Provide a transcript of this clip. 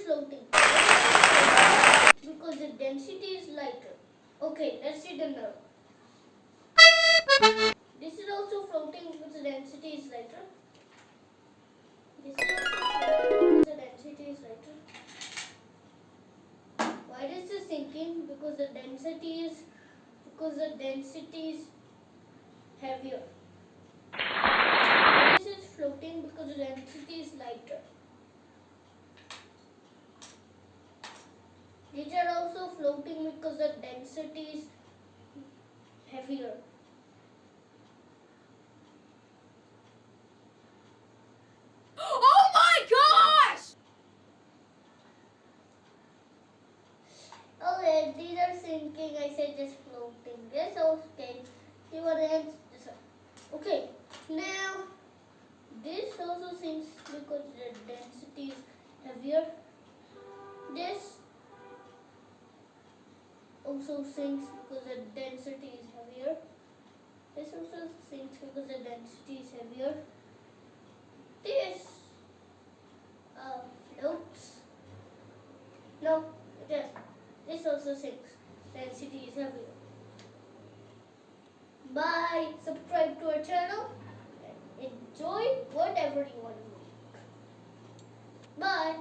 floating because the density is lighter. Okay, let's see the nerve. This is also floating because the density is lighter. This is also floating because the density is lighter. Why is this sinking? Because the density is heavier. This is floating because the density is lighter. These are also floating because the density is heavier. Oh my gosh! Okay, these are sinking. I said just floating. Yes, okay. See what ends? This one. Okay, now this also sinks because the density is heavier. This also sinks because the density is heavier. This also sinks because the density is heavier. This floats. No, it does. This also sinks. Density is heavier. Bye. Subscribe to our channel and enjoy whatever you want to make. Bye.